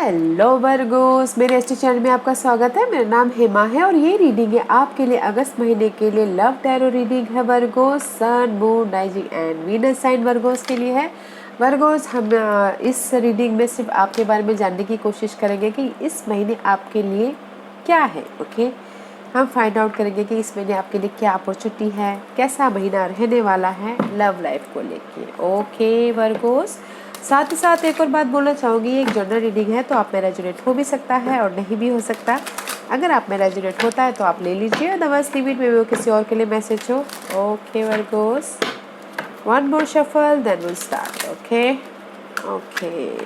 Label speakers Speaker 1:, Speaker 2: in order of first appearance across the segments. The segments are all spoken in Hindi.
Speaker 1: हेलो वर्गोस, मेरे एसटी चैनल में आपका स्वागत है। मेरा नाम हेमा है और ये रीडिंग है आपके लिए अगस्त महीने के लिए लव टैरो रीडिंग है Virgos. Sun, moon, rising and Venus sign Virgos के लिए है। वर्गोस, हम इस रीडिंग में सिर्फ आपके बारे में जानने की कोशिश करेंगे कि इस महीने आपके लिए क्या है। ओके, हम फाइंड आउट करेंगे कि इस महीने आपके लिए क्या अपॉर्चुनिटी है, कैसा महीना रहने वाला है लव लाइफ को लेके। ओके वर्गोस, साथ ही साथ एक और बात बोलना चाहूँगी, एक जनरल रीडिंग है तो आप में रेजोनेट हो भी सकता है और नहीं भी हो सकता। अगर आप में रेजोनेट होता है तो आप ले लीजिए, अदरवाइज लीव इट में वो किसी और के लिए मैसेज हो। Okay Virgos, one more shuffle then will start. Okay okay,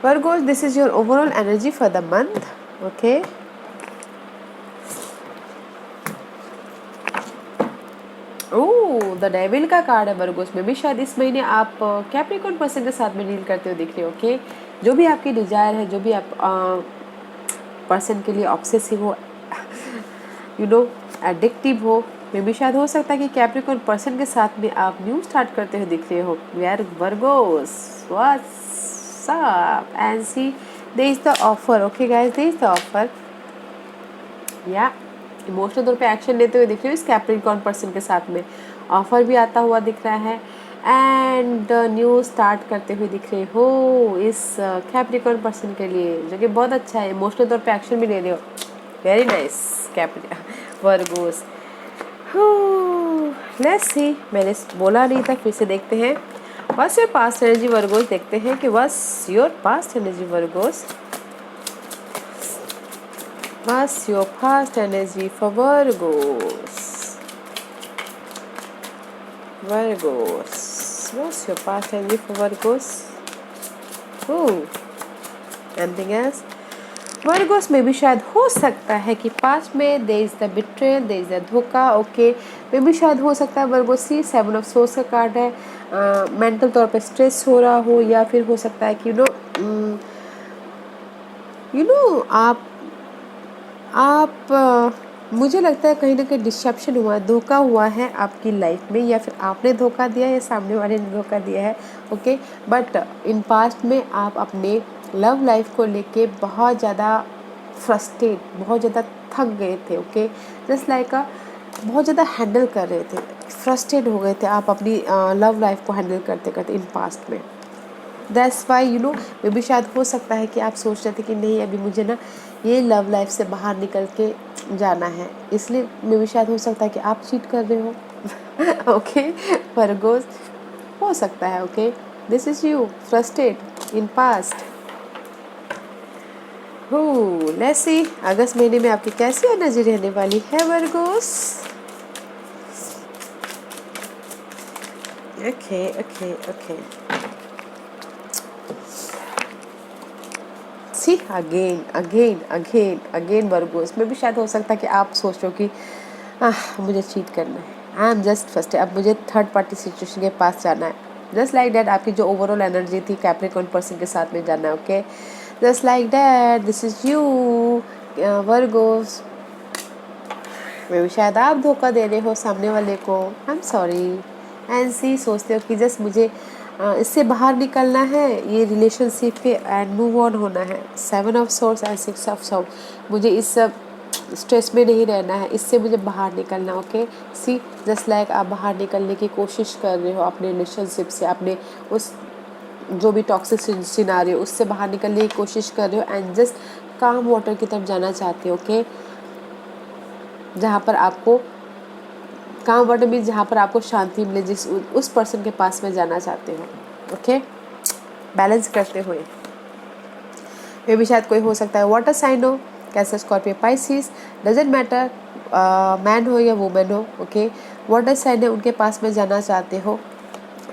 Speaker 1: Virgos, this is your overall energy for the month. Okay. The devil का कार्ड है वर्गोस में भी। शायद इस महीने आप कैप्रिकॉर्न पर्सन के साथ में डील करते हो दिख रहे हो। ओके, जो भी आपकी डिजायर है, जो भी आप पर्सन के लिए ऑब्सेसिव हो, यू नो एडिक्टिव हो, मे भी शायद हो सकता है कि कैप्रिकॉर्न पर्सन के साथ में आप न्यू स्टार्ट करते हुए दिख रहे हो। यार Virgos, what's up and see there is the offer. Okay guys, there is the offer. या इमोशनल तौर पे एक्शन लेते हुए दिख रहे हो इस कैप्रिकॉर्न पर्सन के साथ में। ऑफर भी आता हुआ दिख रहा है एंड न्यू स्टार्ट करते हुए दिख रहे हो इस कैप्रिकॉर्न पर्सन के लिए, जो कि बहुत अच्छा है। इमोशनल तौर पे एक्शन भी ले रहे हो। Very nice Virgo's. लेट्स सी, मैंने बोला नहीं था, फिर से देखते हैं। What's your past energy Virgo's, देखते हैं कि what's your past energy Virgo's. What's your past energy for Virgos? Virgos, what's your past energy for Virgos? Anything else? Virgos में भी शायद हो सकता है कि पास्ट में there is the betrayal, there is the धोखा। ओके, में भी शायद हो सकता है वर्गोस। सी 7 ऑफ सोर्स का कार्ड है। मेंटल तौर पे स्ट्रेस हो रहा हो, या फिर हो सकता है कि यू नो आप मुझे लगता है कहीं ना कहीं डिसेप्शन हुआ, धोखा हुआ है आपकी लाइफ में, या फिर आपने धोखा दिया या सामने वाले ने धोखा दिया है। ओके, बट इन पास्ट में आप अपने लव लाइफ को लेके बहुत ज़्यादा फ्रस्ट्रेट, बहुत ज़्यादा थक गए थे। ओके, जस्ट लाइक बहुत ज़्यादा हैंडल कर रहे थे, फ्रस्ट्रेट हो गए थे आप अपनी लव लाइफ को हैंडल करते करते इन पास्ट में। दैट्स वाई मे भी शायद हो सकता है कि आप सोच रहे थे कि नहीं, अभी मुझे ना ये लव लाइफ से बाहर निकल के जाना है, इसलिए मे भी शायद हो सकता है कि आप चीट कर रहे हो। ओके वर्गोस, हो सकता है। Okay, this is you frustrate in past. Let's see, अगस्त महीने में आपकी कैसी एनर्जी रहने वाली है Virgos. Okay okay okay, see again again again again Virgos में भी शायद हो सकता है कि आप सोच रहे हो कि मुझे चीट करना है, आई एम जस्ट फर्स्ट, अब मुझे थर्ड पार्टी सिचुएशन के पास जाना है। जस्ट लाइक डैट आपकी जो ओवरऑल एनर्जी थी कैप्रिकॉर्न पर्सन के साथ में जाना है। Okay, just like that, this is you Virgo's. में भी शायद आप धोखा दे रहे हो सामने वाले को, आई एम सॉरी। एंड सी सोचते हो कि जस्ट मुझे इससे बाहर निकलना है, ये रिलेशनशिप पे एंड मूव ऑन होना है। 7 of source and 6 of source, मुझे इस स्ट्रेस में नहीं रहना है, इससे मुझे बाहर निकलना। ओके, सी जस्ट लाइक आप बाहर निकलने की कोशिश कर रहे हो अपने रिलेशनशिप से, अपने उस जो भी टॉक्सिक सिनारियो उससे बाहर निकलने की कोशिश कर रहे हो एंड जस्ट काम वाटर की तरफ जाना चाहते हो। ओके, जहाँ पर आपको काम वाटर मीन्स जहाँ पर आपको शांति मिले, जिस उस पर्सन के पास में जाना चाहते हो। ओके, बैलेंस करते हुए। मे भी शायद कोई हो सकता है वाटर साइन हो, cancer, Scorpio, Pisces, doesn't matter, man हो या वुमेन हो। ओके, वाटर साइन है, उनके पास में जाना चाहते हो।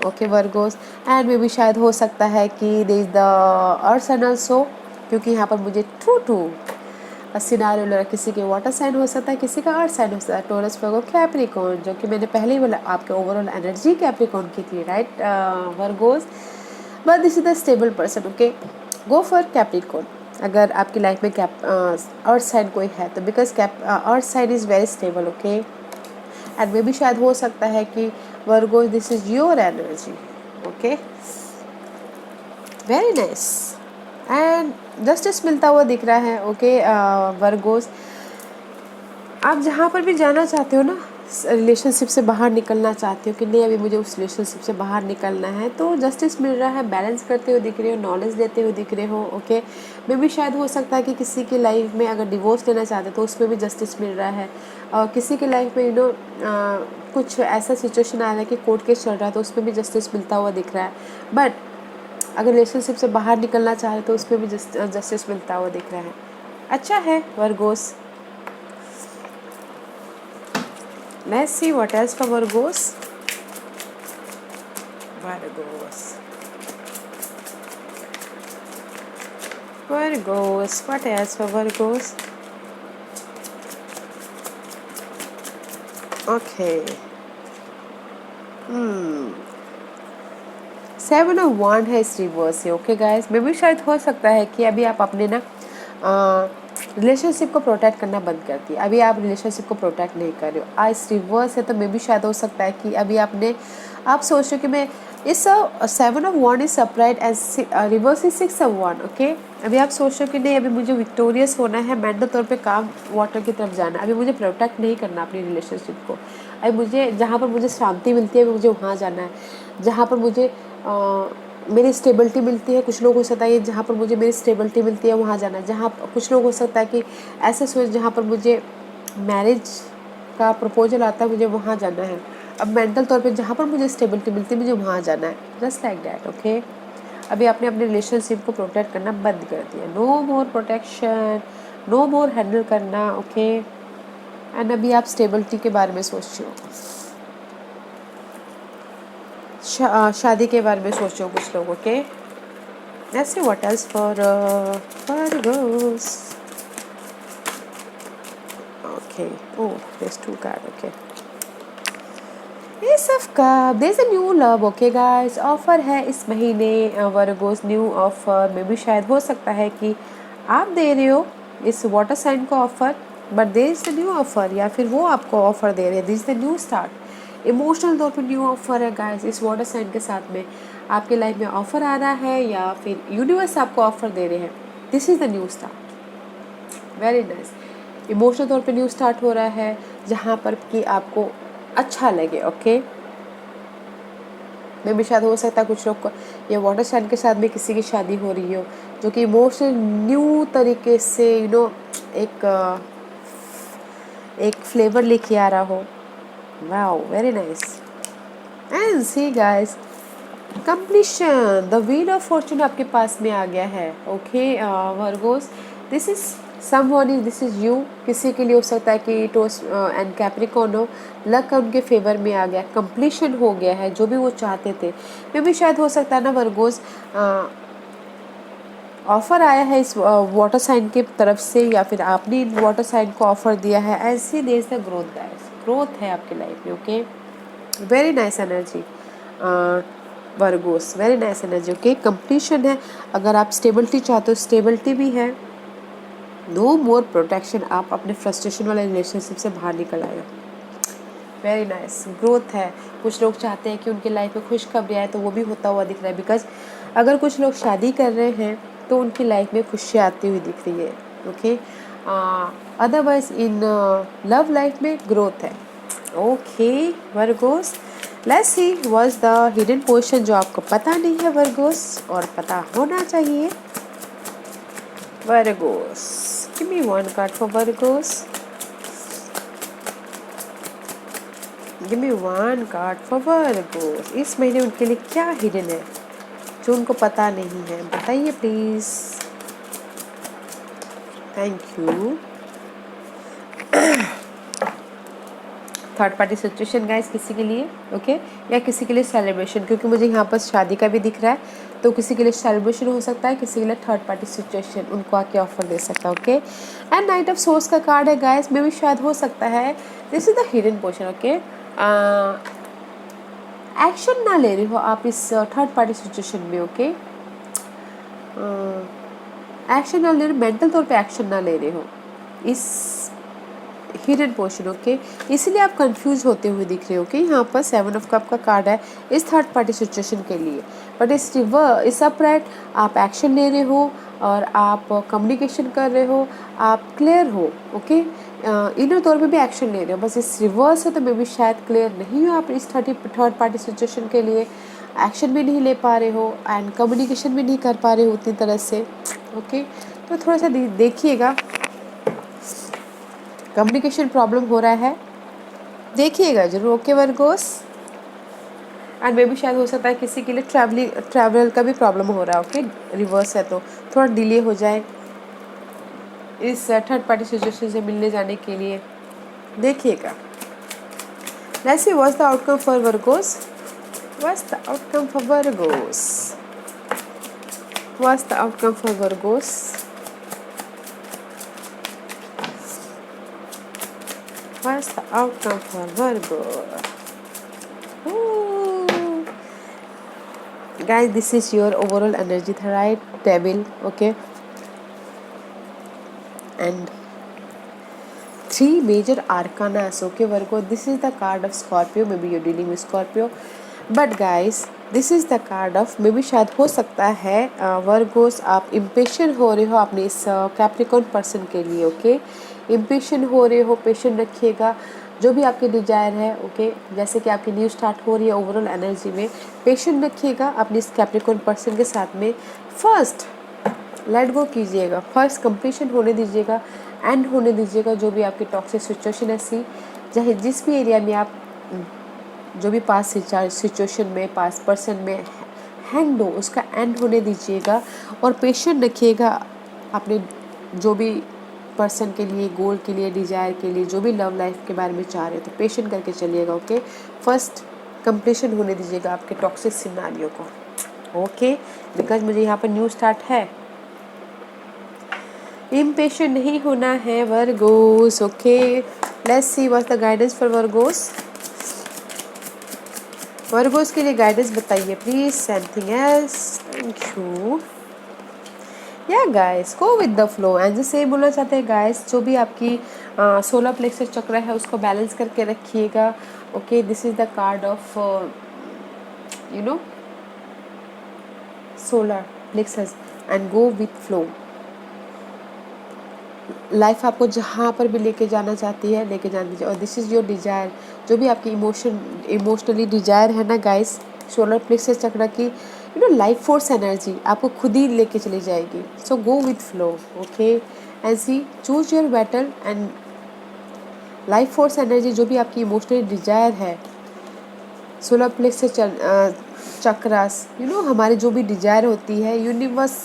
Speaker 1: ओके वर्गोस, एंड मे भी शायद हो सकता है कि there is the earth sign also, क्योंकि यहाँ पर मुझे टू सिनारियो लगा। किसी के वाटर साइन हो सकता है, किसी का अर्थ साइन हो सकता है, टॉरस, वर्गो, कैप्रिकॉर्न, जो कि मैंने पहले ही बोला आपके ओवरऑल एनर्जी कैप्रिकॉर्न की थी, right Virgos. But this is the stable person. Okay, go for Capricorn. अगर आपकी लाइफ में अर्थ साइन कोई है तो, because earth sign is very stable. Okay, and मे भी शायद हो सकता है कि Virgos this is your energy. Okay, very nice. And justice मिलता हुआ दिख रहा है। ओके वर्गोस, आप जहाँ पर भी जाना चाहते हो ना, रिलेशनशिप से बाहर निकलना चाहते हो कि नहीं अभी मुझे उस रिलेशनशिप से बाहर निकलना है, तो जस्टिस मिल रहा है, बैलेंस करते हुए दिख रहे हो, नॉलेज देते हुए दिख रहे हो। ओके, मे भी शायद हो सकता है कि किसी की लाइफ में अगर डिवोर्स लेना चाहते तो उसमें भी जस्टिस मिल रहा है, और किसी की लाइफ में कुछ ऐसा सिचुएशन आ रहा है कि कोर्ट केस चल रहा है तो उसमें भी जस्टिस मिलता हुआ दिख रहा है। बट अगर रिलेशनशिप से बाहर निकलना चाहे तो उसमें भी जस्टिस मिलता हुआ दिख रहा है। अच्छा है Virgo's. Let's see what else for Virgos. Virgos. Virgos. What else for Virgos? Okay. Seven of Wand है इस रिवर्स से। ओके गाइस, मे भी शायद हो सकता है कि अभी आप अपने ना रिलेशनशिप को प्रोटेक्ट करना बंद कर दिया, अभी आप रिलेशनशिप को प्रोटेक्ट नहीं कर रहे हो। आज रिवर्स है तो मे भी शायद हो सकता है कि अभी आप सोच रहे हो कि मैं इस seven of wand is upright and reverse is six of wand. Okay, अभी आप सोच रहे हो कि नहीं अभी मुझे विक्टोरियस होना है, मेंटल तौर पे काम वाटर की तरफ जाना है, अभी मुझे प्रोटेक्ट नहीं करना अपनी रिलेशनशिप को, अभी मुझे जहाँ पर मुझे शांति मिलती है अभी मुझे वहाँ जाना है, जहाँ पर मुझे मेरी स्टेबिलिटी मिलती है। कुछ लोग हो सकता है जहाँ पर मुझे मेरी स्टेबिलिटी मिलती है वहाँ जाना है, जहाँ कुछ लोग हो सकता है कि ऐसे सोच जहाँ पर मुझे मैरिज का प्रपोजल आता है मुझे वहाँ जाना है। अब मेंटल तौर पे जहाँ पर मुझे स्टेबिलिटी मिलती है मुझे वहाँ जाना है, जस्ट लाइक डैट। ओके, अभी आपने अपने रिलेशनशिप को प्रोटेक्ट करना बंद कर दिया, नो मोर प्रोटेक्शन, नो मोर हैंडल करना। ओके, एंड अभी आप स्टेबिलिटी के बारे में सोच रहे हो, शादी के बारे में सोच रहे हो कुछ लोग। Okay, let's see what else for Virgos. Okay, oh there's two cards. Okay, Ace of Cup, there's a new love. Okay guys, offer है इस महीने वर्गोस, न्यू ऑफर। मे भी शायद हो सकता है कि आप दे रहे हो इस वाटर साइन को offer, but there is the new offer, या फिर वो आपको ऑफर दे रहे हैं, this is the new start. Emotional तौर पर न्यू ऑफर है गाइस, इस वाटर साइन के साथ में आपके लाइफ में ऑफर आ रहा है या फिर यूनिवर्स आपको ऑफर दे रहे हैं, this is the new start. Very nice, emotional तौर पे न्यू स्टार्ट हो रहा है जहाँ पर कि आपको अच्छा लगे। ओके, मे भी शायद हो सकता है कुछ लोग को ये वाटर साइन के साथ में किसी की शादी हो रही हो जो कि इमोशनल न्यू तरीके से एक फ्लेवर लेके आ रहा हो। Wow, very nice. And see guys, completion, the wheel of Fortune आपके पास में आ गया है। Okay Virgo's, this is someone is, this is you, किसी के लिए हो सकता है कि टोस एंड कैप्रिकॉर्न हो, लक उनके फेवर में आ गया, कंप्लीशन हो गया है जो भी वो चाहते थे। मे भी शायद हो सकता है ना वर्गोस, ऑफर आया है इस वाटर साइन की तरफ से या फिर आपने इन वाटर साइन को ऑफर दिया है। ऐसी देर से ग्रोथ गाइस, ग्रोथ है आपकी लाइफ में। Okay, very nice energy Virgo's, very nice energy. Okay, completion है, अगर आप स्टेबिलिटी चाहते हो स्टेबिलिटी भी है, नो मोर प्रोटेक्शन, आप अपने फ्रस्ट्रेशन वाले रिलेशनशिप से बाहर निकल आए। वेरी नाइस, ग्रोथ है। कुछ लोग चाहते हैं कि उनकी लाइफ में खुशखबरी आए तो वो भी होता हुआ दिख रहा है, बिकॉज अगर कुछ लोग शादी कर रहे हैं तो उनकी लाइफ में खुशियाँ आती हुई दिख रही है। Okay, otherwise in love life में ग्रोथ है। Okay Virgo's, let's see what's the hidden position जो आपको पता नहीं है वर्गोस और पता होना चाहिए। Virgo's, give me one card for Virgo's, give me one card for Virgo's. इस महीने उनके लिए क्या हिडन है जो उनको पता नहीं है, बताइए please. Thank you. Third party situation guys किसी के लिए, ओके या किसी के लिए सेलिब्रेशन, क्योंकि मुझे यहाँ पर शादी का भी दिख रहा है तो किसी के लिए सेलिब्रेशन हो सकता है, किसी के लिए थर्ड पार्टी सिचुएशन उनको आके ऑफर दे सकता है। Okay, and night of swords का कार्ड है गाइस, में भी शायद हो सकता है this is the hidden portion. Okay, action ना ले रहे हो आप इस थर्ड पार्टी सिचुएशन में। ओके, एक्शन ना ले रहे, मेंटल तौर पे एक्शन ना ले रहे हो इस हिडन पोर्शन, ओके। इसीलिए आप कंफ्यूज होते हुए दिख रहे हो, ओके। यहाँ पर 7 ऑफ कप का कार्ड है इस थर्ड पार्टी सिचुएशन के लिए, बट इस अपराइट आप एक्शन ले रहे हो और आप कम्युनिकेशन कर रहे हो, आप क्लियर हो, ओके। इनर तौर पे भी एक्शन ले रहे हो, बस इस रिवर्स है तो मे भी शायद क्लियर नहीं हो आप इस थर्ड पार्टी सिचुएशन के लिए, एक्शन भी नहीं ले पा रहे हो एंड कम्युनिकेशन भी नहीं कर पा रहे हो उतनी तरह से, ओके। तो थोड़ा सा देखिएगा, कम्युनिकेशन प्रॉब्लम हो रहा है, देखिएगा जरूर, ओके वर्गोस। एंड मे भी शायद हो सकता है किसी के लिए ट्रैवल का भी प्रॉब्लम हो रहा है, ओके। रिवर्स है तो थोड़ा डिले हो जाए इस थर्ड पार्टी सिचुएशन से मिलने जाने के लिए, देखिएगा। Let's see what's the outcome for Virgo's, what's the outcome for Virgo's, what's the outcome for Virgo's. What's the outcome for Virgo? Ooh. Guys, this is your overall energy, right? Devil, okay? And 3 major arcanas, okay, Virgo? This is the card of Scorpio. Maybe you're dealing with Scorpio. But guys, this is the card of, maybe शायद हो सकता है वर्गोस आप इम्पेशेंट हो रहे हो अपने इस कैप्रिकॉर्न पर्सन के लिए, ओके। इम्पेशेंट हो रहे हो, पेशेंट रखिएगा जो भी आपके डिजायर है, ओके। जैसे कि आपकी न्यू स्टार्ट हो रही है ओवरऑल एनर्जी में, पेशेंट रखिएगा अपने इस कैप्रिकॉर्न पर्सन के साथ में। फर्स्ट लेट गो कीजिएगा, फर्स्ट कंप्लीशन होने दीजिएगा, एंड होने दीजिएगा जो भी आपकी टॉक्सिक सिचुएशन है, चाहे जिस भी एरिया में आप जो भी पास सिचुएशन में, पास पर्सन में हैंग हो, उसका एंड होने दीजिएगा और पेशेंट रखिएगा अपने जो भी पर्सन के लिए, गोल के लिए, डिजायर के लिए, जो भी लव लाइफ के बारे में चाह रहे हो, तो पेशेंट करके चलिएगा, ओके। फर्स्ट कंप्लीशन होने दीजिएगा आपके टॉक्सिक सिनेरियो को, ओके। बिकॉज मुझे यहाँ पर न्यू स्टार्ट है, इम्पेशेंट नहीं होना है Virgos, okay. Let's see what's the guidance for Virgos. Virgos के लिए गाइडेंस बताइए please, something else, thank you. Yeah guys go with the flow, and जैसे बोलना चाहते हैं गाइस, जो भी आपकी 16 प्लेक्सस चक्र है उसको बैलेंस करके रखिएगा, okay. This is the card of you know 16 plexus and go with flow. Life आपको जहाँ पर भी लेके जाना चाहती है लेके जाना दीजिए, और दिस इज़ योर डिजायर, जो भी आपकी इमोशनली डिजायर है ना गाइस, सोलर प्लेक्सस चक्र की लाइफ फोर्स एनर्जी आपको खुद ही लेके चली जाएगी। So go with flow, okay, and see choose your battle. And life force energy जो भी आपकी इमोशनली डिजायर है, सोलर प्लेक्सस चक्रास, हमारी जो भी डिजायर होती है, यूनिवर्स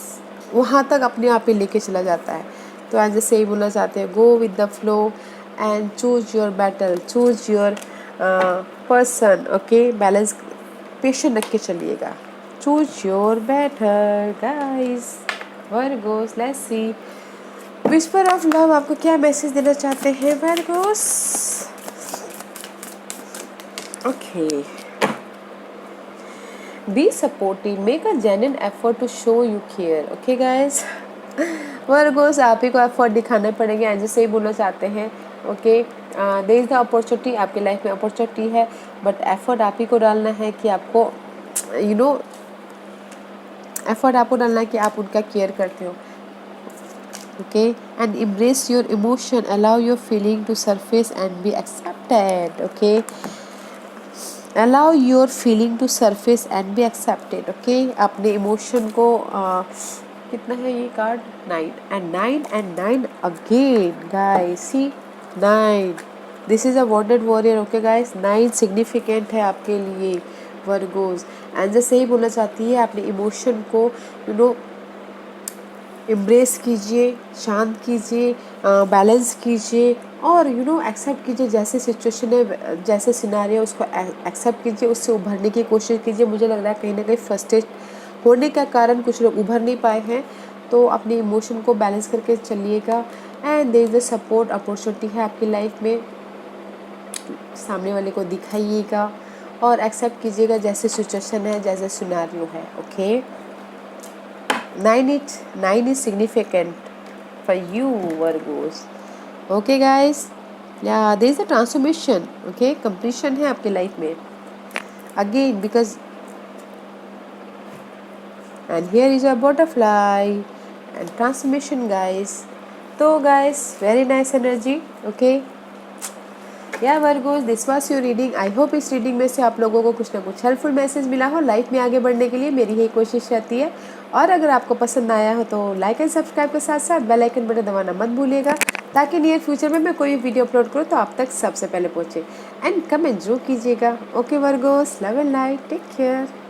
Speaker 1: वहाँ तक अपने आप ही लेके चला जाता है। तो आज जैसे ही बोलना चाहते हैं, go with the flow and choose your battle, choose your person, okay. Balance patient रख के चलिएगा, choose your battle guys. Virgos, let's see whisper of love आपको क्या मैसेज देना चाहते हैं Virgos, okay. Be supportive, make a genuine effort to show you care, okay guys. Virgos आप ही को एफर्ट दिखाने पड़ेंगे, एंड जैसे ही बोलना चाहते हैं, okay. There is the opportunity, आपकी लाइफ में अपॉर्चुनिटी है, बट एफर्ट आप ही को डालना है कि आपको एफर्ट आपको डालना है कि आप उनका केयर करते हो, okay. And embrace your emotion, allow your feeling to surface and be accepted, okay. Allow your feeling to surface and be accepted, okay. अपने इमोशन को कितना है ये card, 9 and 9 and 9 again guys, see 9, this is a wanted warrior, okay guys. 9 significant है आपके लिए वर्गोस, एंड जैसे ही बोलना चाहती है अपने इमोशन को एम्ब्रेस कीजिए, शांत कीजिए, बैलेंस कीजिए, और एक्सेप्ट कीजिए जैसे सिचुएशन है, जैसे सिनेरियो, उसको एक्सेप्ट कीजिए, उससे उभरने की कोशिश कीजिए। मुझे लग रहा है कहीं ना कहीं फ्रस्ट्रेट होने का कारण कुछ लोग उभर नहीं पाए हैं, तो अपने इमोशन को बैलेंस करके चलिएगा। And there is the support opportunity है आपकी लाइफ में, सामने वाले को दिखाइएगा और एक्सेप्ट कीजिएगा जैसे सिचुएशन है, जैसे सिनेरियो है, okay. 9 is significant for you Virgos, okay guys। या there is a transformation, okay, completion है आपके लाइफ में again, because and here is a butterfly and transformation guys. So guys, very nice energy, okay. या Virgo's, this was your reading. I hope इस रीडिंग में से आप लोगों को कुछ ना कुछ हेल्पफुल मैसेज मिला हो। लाइफ में आगे बढ़ने के लिए मेरी यही कोशिश रहती है। और अगर आपको पसंद आया हो तो लाइक एंड सब्सक्राइब के साथ साथ बेल आइकन बटन दबाना मत भूलिएगा, ताकि नियर फ्यूचर में मैं कोई वीडियो अपलोड करूँ तो आप तक सबसे पहले पहुँचे। एंड कमेंट जरूर कीजिएगा। Okay Virgos, love and light, take care.